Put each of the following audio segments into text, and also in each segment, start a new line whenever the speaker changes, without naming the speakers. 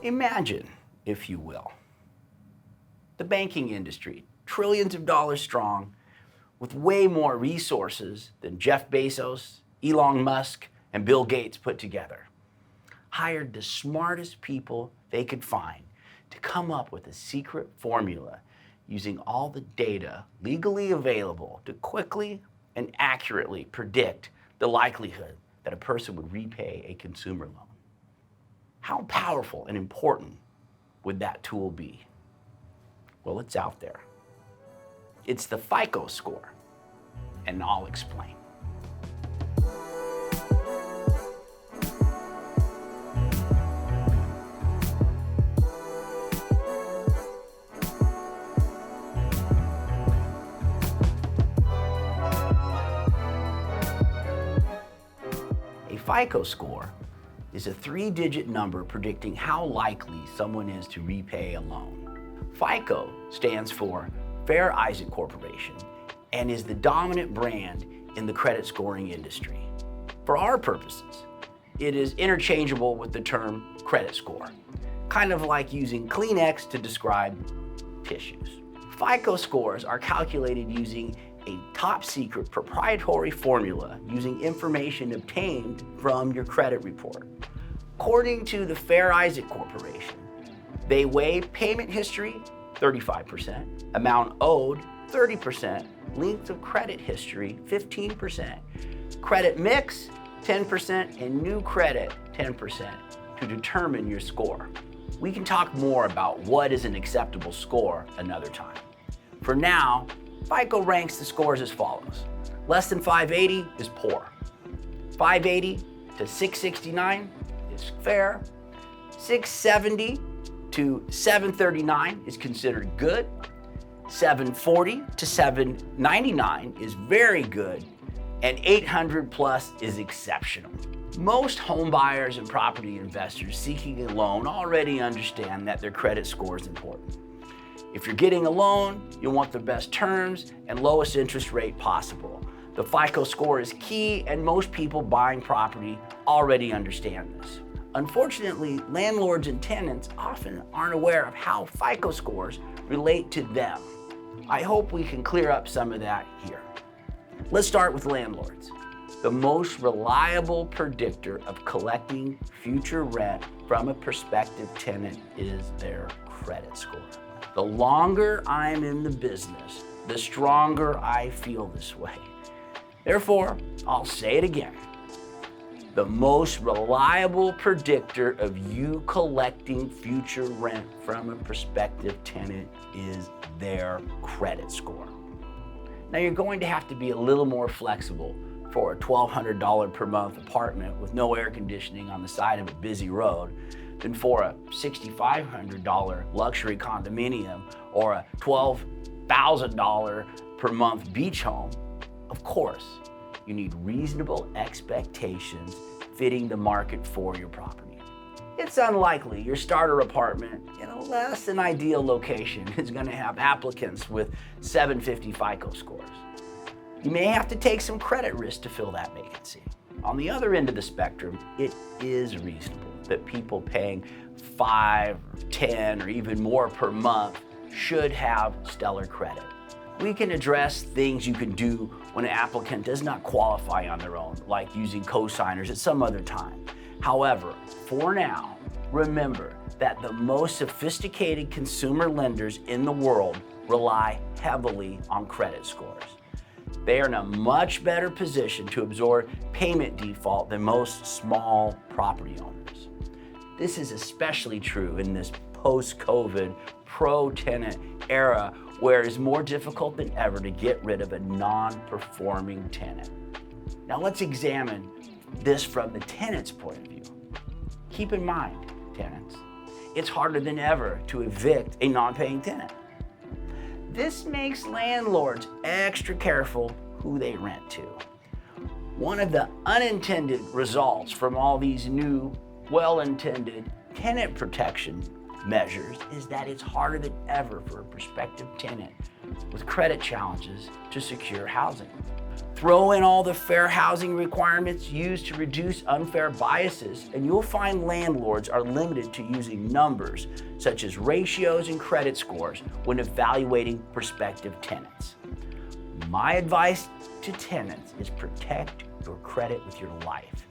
Imagine, if you will, the banking industry, trillions of dollars strong, with way more resources than Jeff Bezos, Elon Musk, and Bill Gates put together, hired the smartest people they could find to come up with a secret formula using all the data legally available to quickly and accurately predict the likelihood that a person would repay a consumer loan. How powerful and important would that tool be? Well, it's out there. It's the FICO score, and I'll explain. A FICO score is a 3-digit number predicting how likely someone is to repay a loan. FICO stands for Fair Isaac Corporation and is the dominant brand in the credit scoring industry. For our purposes, it is interchangeable with the term credit score, kind of like using Kleenex to describe tissues. FICO scores are calculated using a top-secret proprietary formula using information obtained from your credit report. According to the Fair Isaac Corporation, they weigh payment history, 35%, amount owed, 30%, length of credit history, 15%, credit mix, 10%, and new credit, 10%, to determine your score. We can talk more about what is an acceptable score another time. For now, FICO ranks the scores as follows. Less than 580 is poor. 580 to 669 is fair. 670 to 739 is considered good. 740 to 799 is very good. And 800 plus is exceptional. Most home buyers and property investors seeking a loan already understand that their credit score is important. If you're getting a loan, you want the best terms and lowest interest rate possible. The FICO score is key, and most people buying property already understand this. Unfortunately, landlords and tenants often aren't aware of how FICO scores relate to them. I hope we can clear up some of that here. Let's start with landlords. The most reliable predictor of collecting future rent from a prospective tenant is their credit score. The longer I'm in the business, the stronger I feel this way. Therefore, I'll say it again. The most reliable predictor of you collecting future rent from a prospective tenant is their credit score. Now, you're going to have to be a little more flexible for a $1,200 per month apartment with no air conditioning on the side of a busy road than for a $6,500 luxury condominium or a $12,000 per month beach home. Of course, you need reasonable expectations fitting the market for your property. It's unlikely your starter apartment in a less than ideal location is going to have applicants with 750 FICO scores. You may have to take some credit risk to fill that vacancy. On the other end of the spectrum, it is reasonable that people paying $5, $10, or even more per month should have stellar credit. We can address things you can do when an applicant does not qualify on their own, like using co-signers at some other time. However, for now, remember that the most sophisticated consumer lenders in the world rely heavily on credit scores. They are in a much better position to absorb payment default than most small property owners. This is especially true in this post-COVID, pro-tenant era where it is more difficult than ever to get rid of a non-performing tenant. Now let's examine this from the tenant's point of view. Keep in mind, tenants, it's harder than ever to evict a non-paying tenant. This makes landlords extra careful who they rent to. One of the unintended results from all these new, well-intended tenant protection measures is that it's harder than ever for a prospective tenant with credit challenges to secure housing. Throw in all the fair housing requirements used to reduce unfair biases, and you'll find landlords are limited to using numbers such as ratios and credit scores when evaluating prospective tenants. My advice to tenants is protect your credit with your life.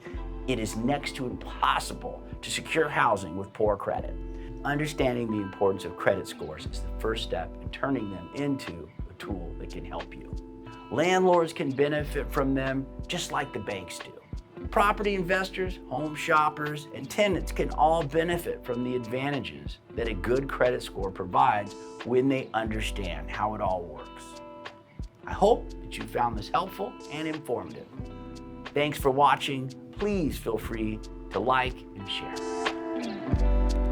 It is next to impossible to secure housing with poor credit. Understanding the importance of credit scores is the first step in turning them into a tool that can help you. Landlords can benefit from them just like the banks do. Property investors, home shoppers, and tenants can all benefit from the advantages that a good credit score provides when they understand how it all works. I hope that you found this helpful and informative. Thanks for watching. Please feel free to like and share.